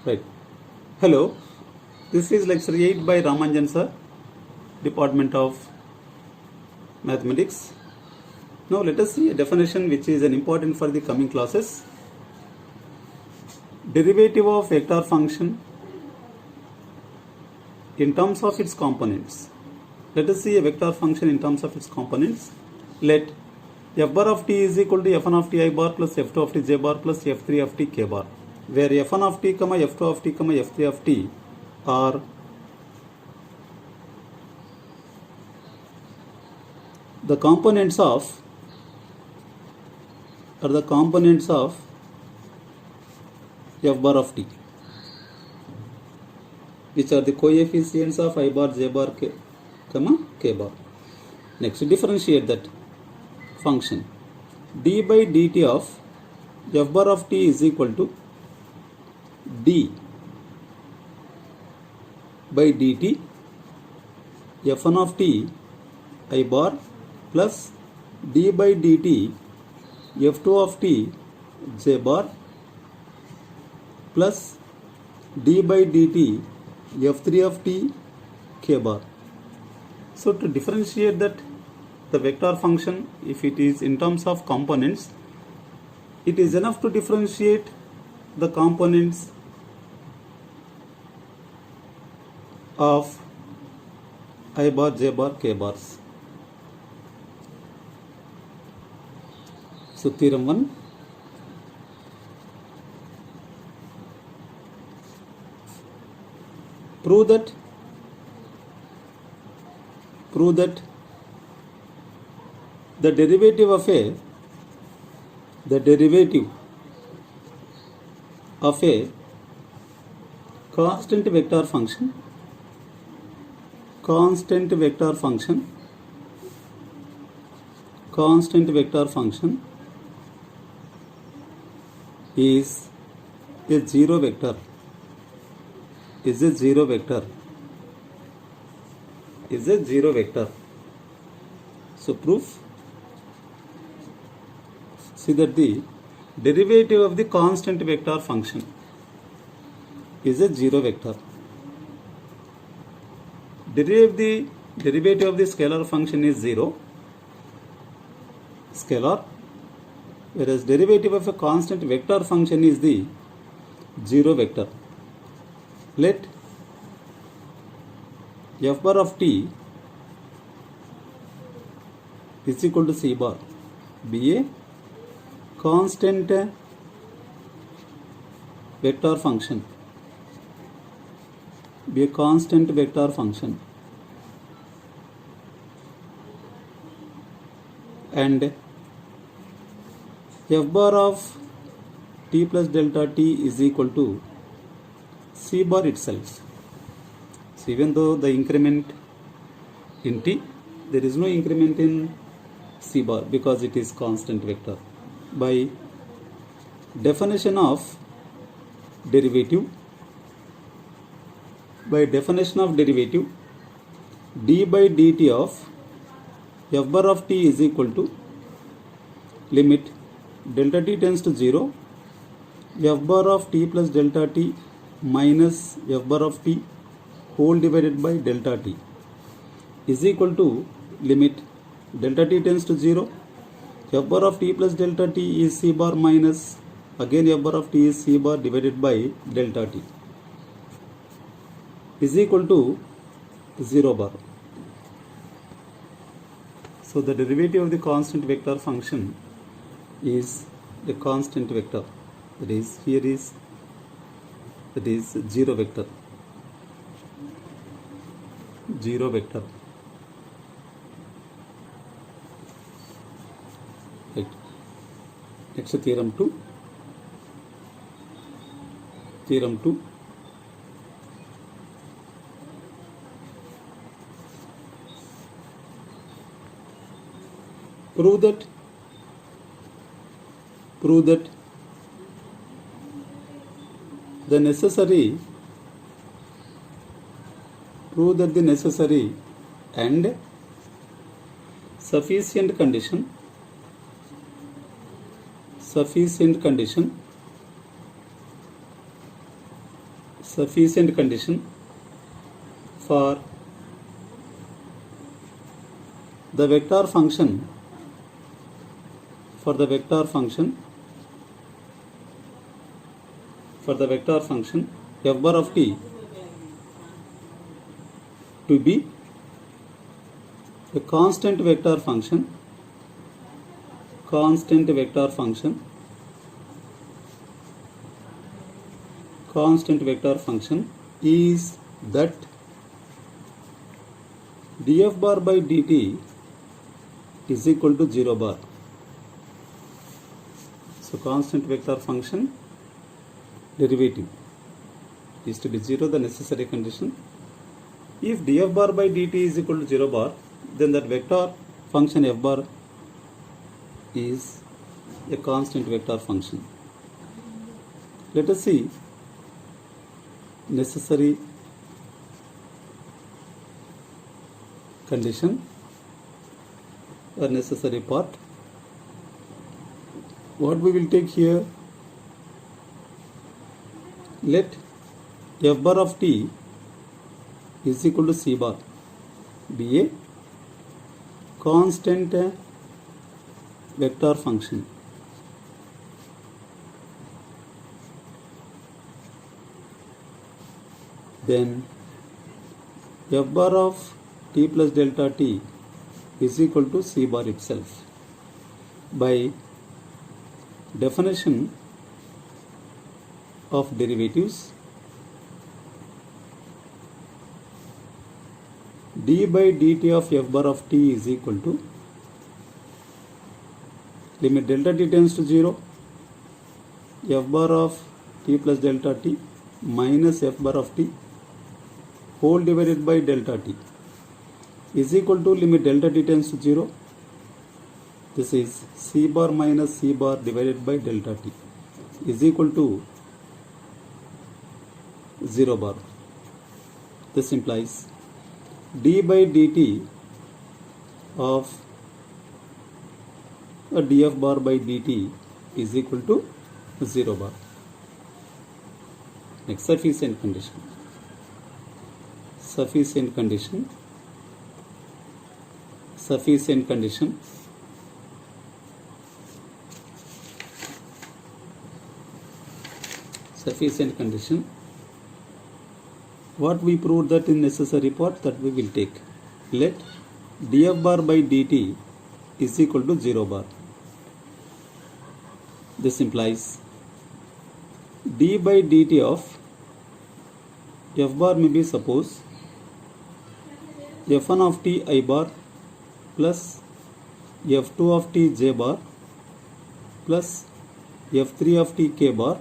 Right. Hello, this is lecture 8 by Ramanjan sir, Department of Mathematics. Now let us see a definition which is an important for the coming classes. Derivative of vector function in terms of its components. Let us see a vector function in terms of its components. Let f bar of t is equal to f1 of t I bar plus f2 of t j bar plus f3 of t k bar, where f1 of t, f2 of t, f3 of t are the components of f bar of t, which are the coefficients of I bar, j bar, k bar. Next, differentiate that function. D by dt of f bar of t is equal to d by dt f1 of t I bar plus d by dt f2 of t j bar plus d by dt f3 of t k bar. So to differentiate that the vector function, if it is in terms of components, it is enough to differentiate the components of I bar, j bar, k bars. So theorem 1. Prove that the derivative of a constant vector function is a zero vector. So proof. See that the derivative of the constant vector function is a zero vector. Derivative of the scalar function is zero, scalar, whereas derivative of a constant vector function is the zero vector. Let f bar of t is equal to c bar be a constant vector function, and f bar of t plus delta t is equal to c bar itself. So even though the increment in t, there is no increment in c bar because it is constant vector. By definition of derivative, d by dt of f bar of t is equal to limit delta t tends to 0, f bar of t plus delta t minus f bar of t whole divided by delta t is equal to limit delta t tends to 0, f bar of t plus delta t is c bar minus again f bar of t is c bar divided by delta t is equal to 0 bar. So the derivative of the constant vector function is a constant vector, that is zero vector. Right. Next, theorem 2. Prove that the necessary and sufficient condition sufficient condition for the vector function f bar of t to be a constant vector function is that df bar by dt is equal to 0 bar. So constant vector function derivative is to be 0, the necessary condition. If df bar by dt is equal to 0 bar, then that vector function f bar is a constant vector function. Let us see necessary condition or necessary part. What we will take here, let f bar of t is equal to c bar be a constant vector function. Then f bar of t plus delta t is equal to c bar itself. By definition of derivatives, d by dt of f bar of t is equal to limit delta t tends to 0, f bar of t plus delta t minus f bar of t whole divided by delta t is equal to limit delta t tends to 0. This is c bar minus c bar divided by delta t is equal to 0 bar. This implies d by dt of df bar by dt is equal to 0 bar. Next, sufficient condition. Sufficient condition what we proved that in necessary part, that we will take. Let df bar by dt is equal to 0 bar. This implies d by dt of f bar may be, suppose, f1 of t I bar plus f2 of t j bar plus f3 of t k bar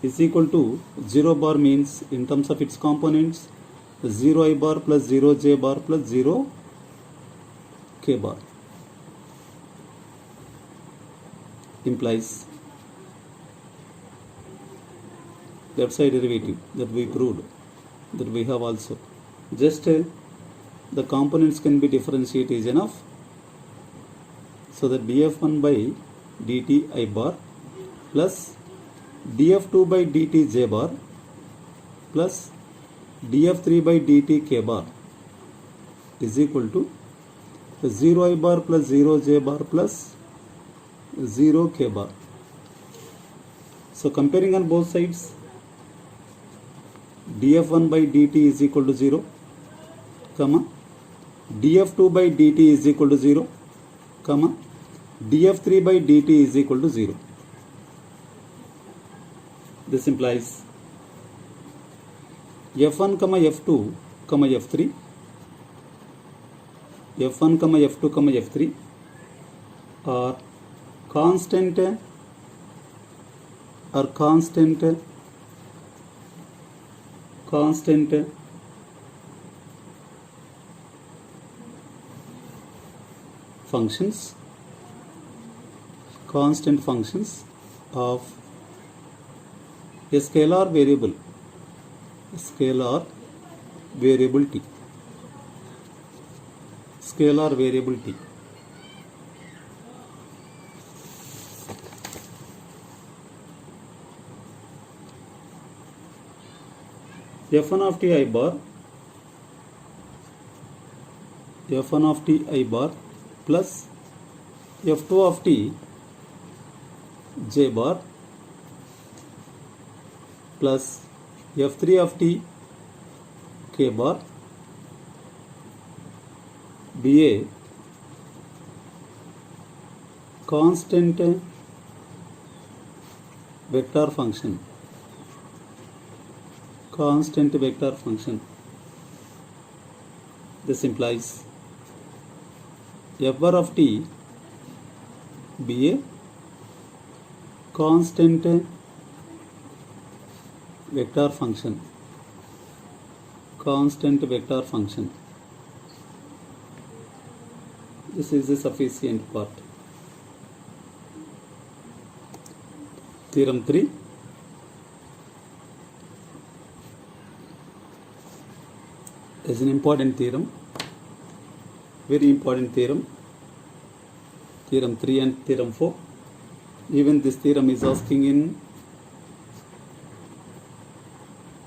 is equal to 0 bar, means in terms of its components 0 I bar plus 0 j bar plus 0 k bar, implies that side derivative that we proved, that we have also. Just the components can be differentiated is enough. So that df1 by dt I bar plus df2 by dt j bar plus df3 by dt k bar is equal to 0 I bar plus 0 j bar plus 0 k bar. So comparing on both sides, df1 by dt is equal to 0, comma, df2 by dt is equal to 0, comma, df3 by dt is equal to 0. This implies f1, f2, f3, f1, f2, f3 are constant functions of a scalar variable t. f1 of t I bar f1 of t I bar plus f2 of t j bar plus f3 of t k bar be a constant vector function. Constant vector function. This implies f bar of t be a constant vector function. Constant vector function. This is the sufficient part. Theorem 3. Is an important theorem, very important theorem. Theorem 3 and theorem 4. Even this theorem is asking in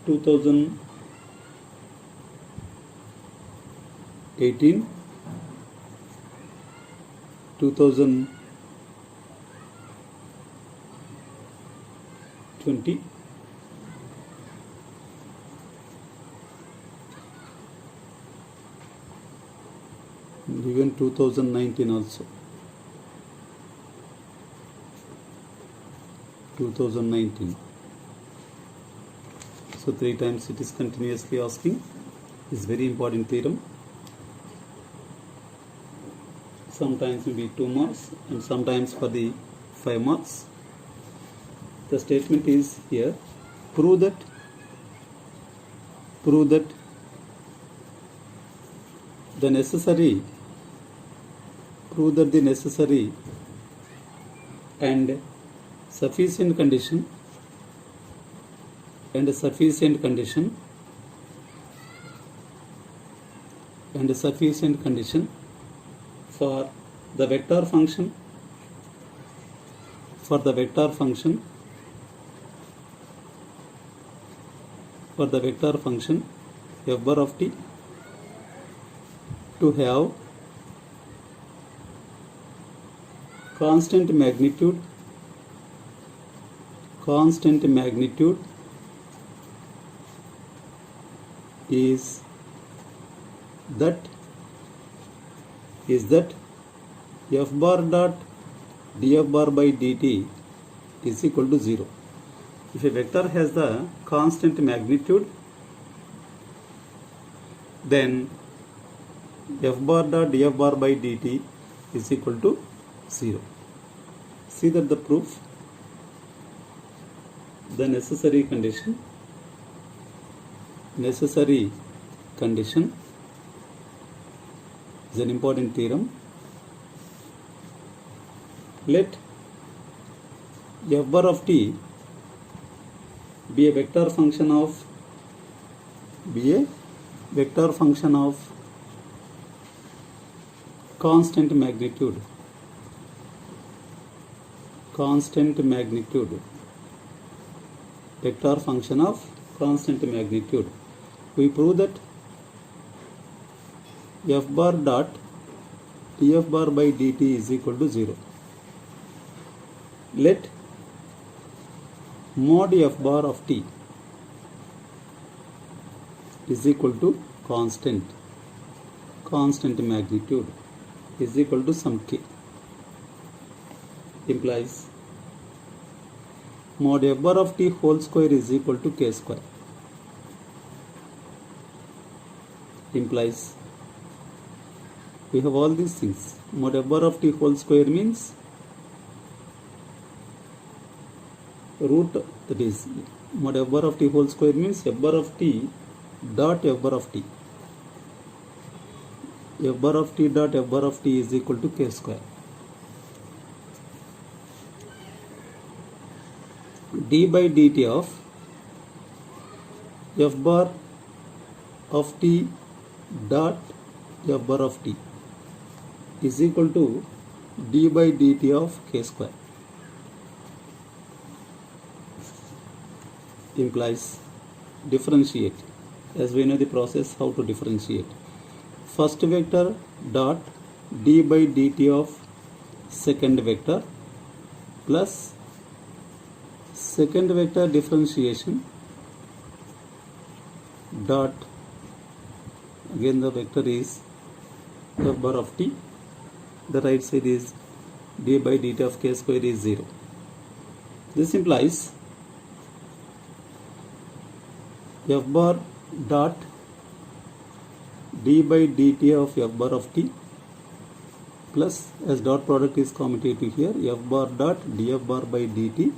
2018, 2020, and even 2019 also. 2019. So 3 times it is continuously asking. It's very important theorem. Sometimes maybe 2 marks and sometimes for the 5 marks. The statement is here: prove that the necessary and sufficient condition for the vector function f bar of t to have constant magnitude is that f bar dot df bar by dt is equal to 0. If a vector has the constant magnitude, then f bar dot df bar by dt is equal to 0. See that the proof, the necessary condition is an important theorem. Let f bar of t be a vector function of constant magnitude. Vector function of constant magnitude. We prove that f bar dot df bar by dt is equal to 0. Let mod f bar of t is equal to constant magnitude is equal to some k. Implies mod f bar of t whole square is equal to k square. Implies we have all these things. Mod f bar of t whole square means root, that is mod f bar of t whole square means f bar of t dot f bar of t. F bar of t dot f bar of t is equal to k square. D by dt of f bar of t dot f bar of t is equal to d by dt of k square. Implies differentiate as we know the process how to differentiate. First vector dot d by dt of second vector plus second vector differentiation dot, again the vector is f bar of t, the right side is d by dt of k square is 0. This implies f bar dot d by dt of f bar of t plus, as dot product is commutative here, f bar dot df bar by dt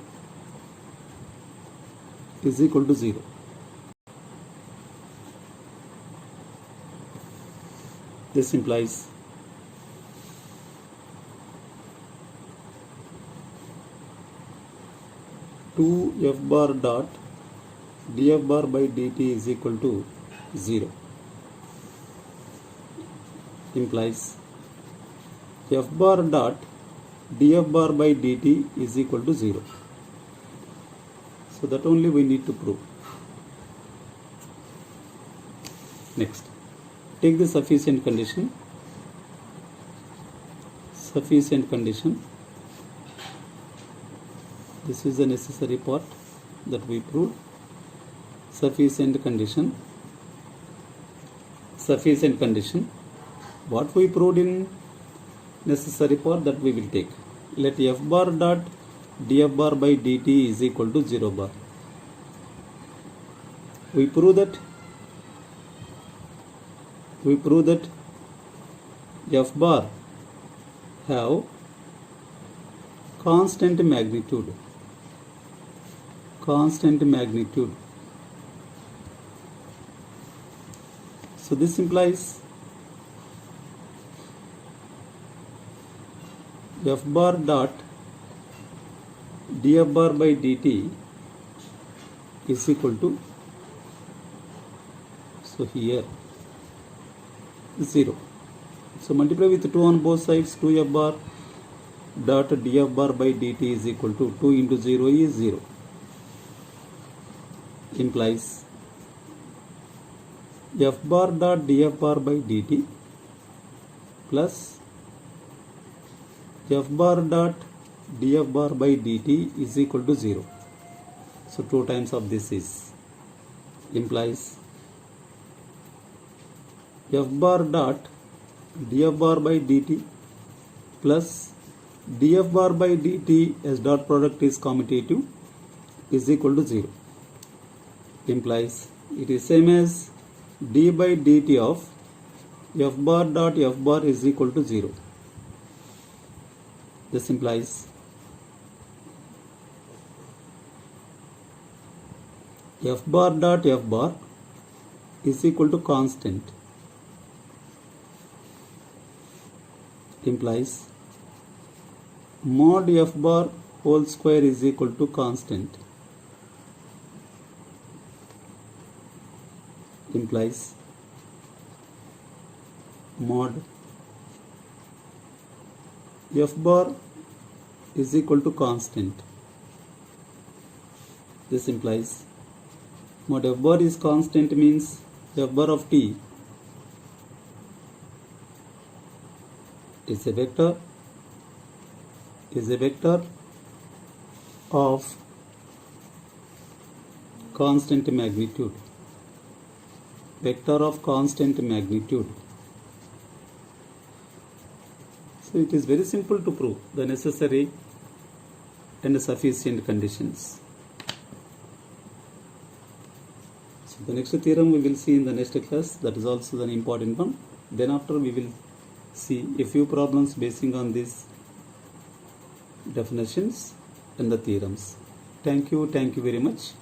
is equal to 0. This implies two f bar dot df bar by dt is equal to 0. Implies f bar dot df bar by dt is equal to 0. So that only we need to prove. Next, take the sufficient condition. Sufficient condition. This is the necessary part that we proved. Sufficient condition. Sufficient condition. What we proved in necessary part, that we will take. Let f bar dot df bar by dt is equal to 0 bar. We prove that f bar have constant magnitude. So this implies f bar dot df bar by dt is equal to, so here 0. So multiply with 2 on both sides. 2f bar dot df bar by dt is equal to 2 into 0 is 0. Implies f bar dot df bar by dt plus f bar dot df bar by dt is equal to 0. So 2 times of this is, implies f bar dot df bar by dt plus df bar by dt as dot product is commutative is equal to 0. Implies it is same as d by dt of f bar dot f bar is equal to 0. This implies f bar dot f bar is equal to constant. Implies mod f bar whole square is equal to constant. Implies mod f bar is equal to constant. This implies mod f bar is constant means f bar of t is a vector of constant magnitude. Vector of constant magnitude. So it is very simple to prove the necessary and sufficient conditions. So the next theorem we will see in the next class, that is also an important one. Then after we will see a few problems basing on these definitions and the theorems. Thank you very much.